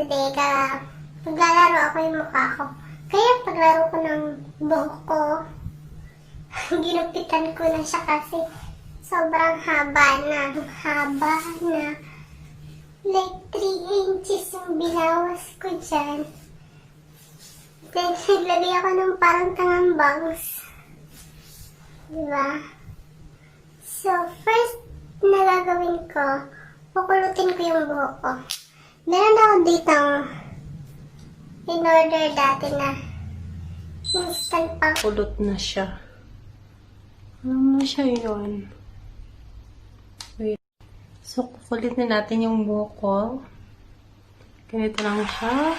today, paglalaro ako yung mukha ko. Kaya paglaro ko ng buhok ko, ginupitan ko na siya kasi sobrang haba na. Like 3 inches yung binawas ko dyan. Then, naglagay ako ng parang tangang bangs. Diba? So, first na gagawin ko, pukulutin ko yung buhok ko. Meron ako ditong in-order dati na instant pang kulot na siya. Alam mo siya yun. Wait. So, kukulit na natin yung buhok ko. Ganito lang siya.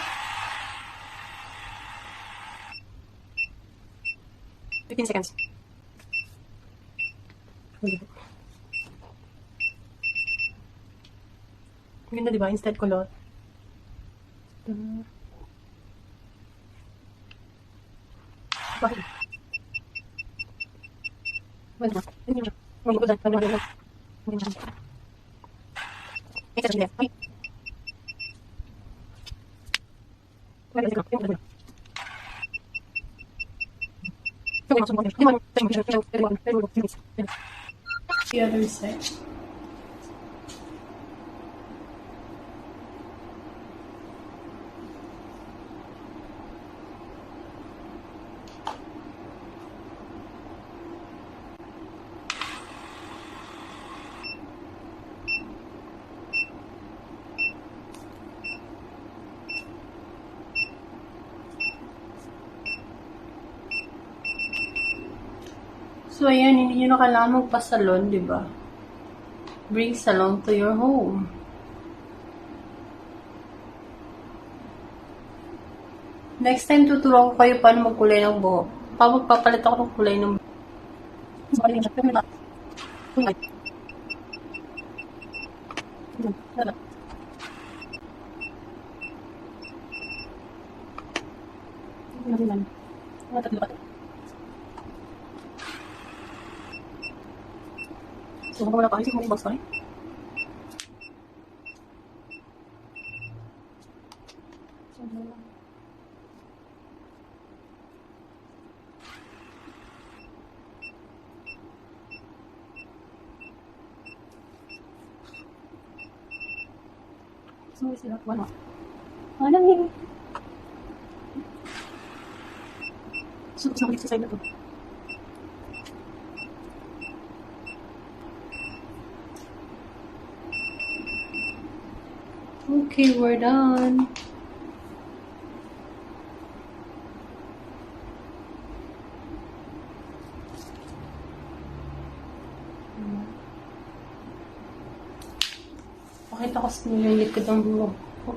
Fifteen seconds. Maganda diba? Instant kulot. Bakit? Wala na. Hindi mo siya. Hindi ko dyan. Hindi mo siya. Hindi mo siya. Ay, sa siya. Ay. Wala na. Hindi mo siya. The other side. So, ayan, hindi nyo na kailangan magpa-salon, di ba? Bring salon to your home. Next time, tuturuan ko kayo paano magkulay ng buhok. Magpapalit ako ng kulay ng buhok. So, wala pa kayo sa mga box pa rin. So, sila, wala. Wala lang. So, sa kulit sa side na to. Okay, we're done. Pakita ko sa inyo yung likod ng buhok ko.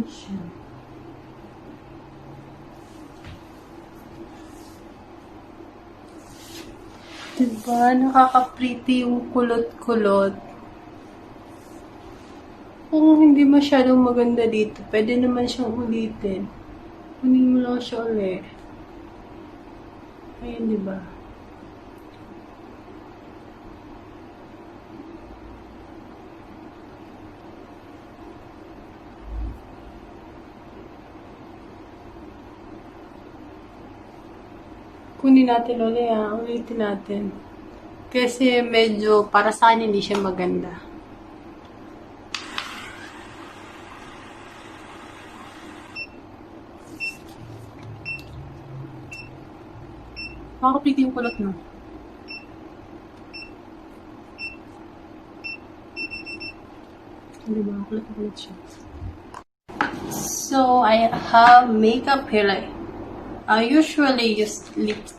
Siya. Diba? Nakaka-pretty yung kulot-kulot. Kung hindi masyadong maganda dito, pwede naman siyang ulitin. Kunin mo lang siya ulit. Ayun, diba? Kunin natin ulit, ulitin natin. Kasi medyo, para sa akin, hindi siya maganda. Nakaka-pretty yung kulot, no? Diba? Kulot siya. So, I have makeup here. I usually use lipstick.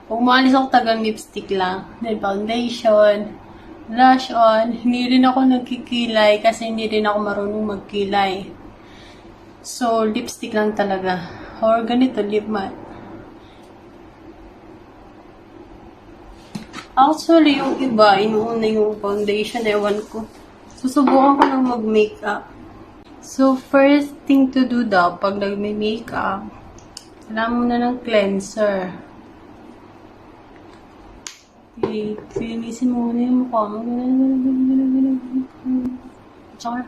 Kung maalis ako tagang lipstick lang, then foundation, blush on. Hindi rin ako nagkikilay kasi hindi rin ako marunong magkilay. So, lipstick lang talaga. Or ganito, lip matte. Actually, yung iba, inuuna yung foundation, ewan ko. Susubukan ko lang mag-makeup. So, first thing to do daw, pag nag-makeup, kailangan mo na ng cleanser. Okay, linisin mo muna yung mukha mo. Ganun. Tsaka,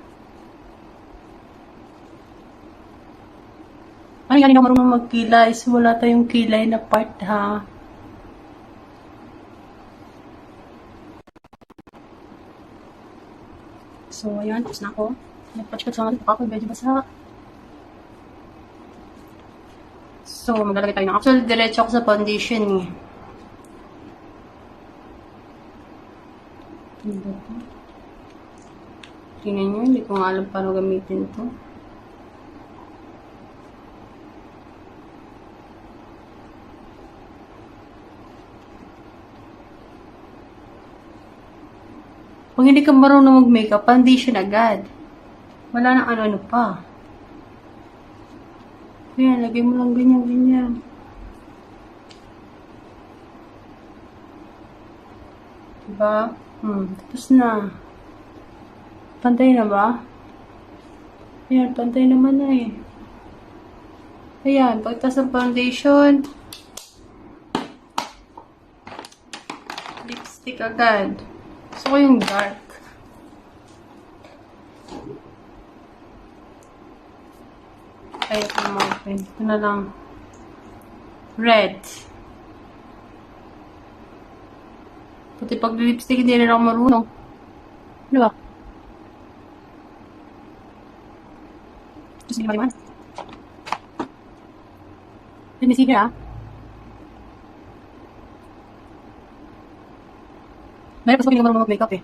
ay, hindi ako marunong magkilay. So, wala tayong kilay na part, ha? So, ayan. Tapos na ako. Nagpatch-patch lang ako. Medyo basa. So, maglalagay tayo ng actually, diretso ako sa foundation, eh. Tingnan nyo, hindi ko nga alam paano gamitin ito. Kung hindi ka marunong mag-makeup, foundation agad. Wala nang ano-ano pa. Ayan, lagay mo lang ganyan-ganyan. Diba? Tapos na. Pantay na ba? Ayan, pantay naman na eh. Ayan, pagtas ng foundation. Lipstick agad. Gusto ko yung dark. Ay, ito naman. Ito na lang. Red. Pati pag lipstick, hindi rin ako marunong. Ano ba? Gusto niyo ba naman? Sinisige ah. Dahil kasi hindi ka marunong mag-makeup eh.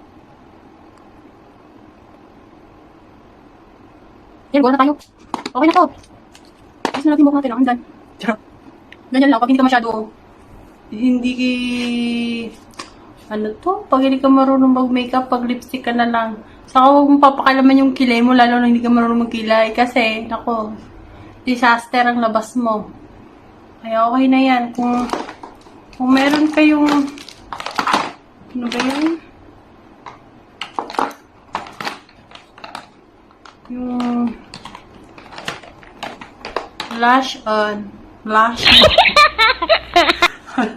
Yan, gawa na tayo. Okay na to. Gusto na natin mukha natin. Andan. Ganyan lang. Pag hindi ka masyado, hindi ano to? Pag hindi ka marunong mag-makeup, pag lipstick ka na lang. Saka huwag mong papakalaman yung kilay mo, lalo na hindi ka marunong magkilay. Kasi, nako, disaster ang labas mo. Kaya okay na yan. Kung meron kayong, ano ba yun? Yung blush on. Blush on.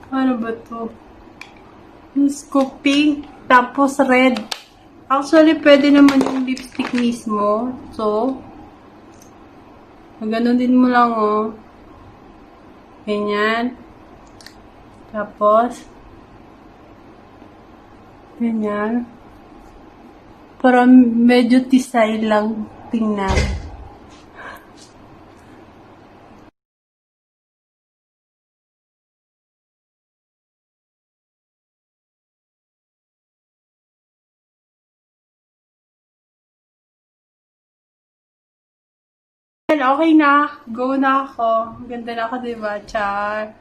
Ano ba to? Yung scooping, tapos red. Actually, pwede naman yung lipstick mismo. So, ganun din mo lang, oh. Ganyan. Tapos, ganyan. Para medyo tisay lang tingnan. Okay na. Go na ako. Ganda na ako, diba? Char.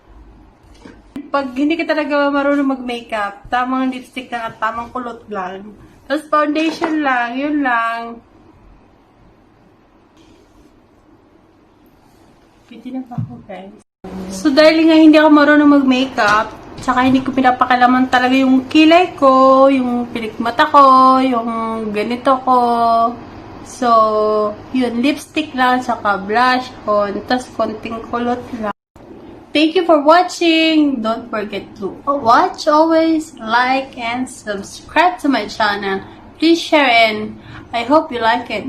Pag hindi ka talaga marunong mag-makeup, tamang lipstick lang at tamang kulot lang. Tapos foundation lang. Yun lang. Pwede na pa ako, guys. So, dahil nga hindi ako marunong mag-makeup, tsaka hindi ko pinapakalaman talaga yung kilay ko, yung pilikmata ko, yung ganito ko. So, yun, lipstick lang, saka blush on, tas konting kulot lang. Thank you for watching. Don't forget to watch, always like and subscribe to my channel. Please share and I hope you like it.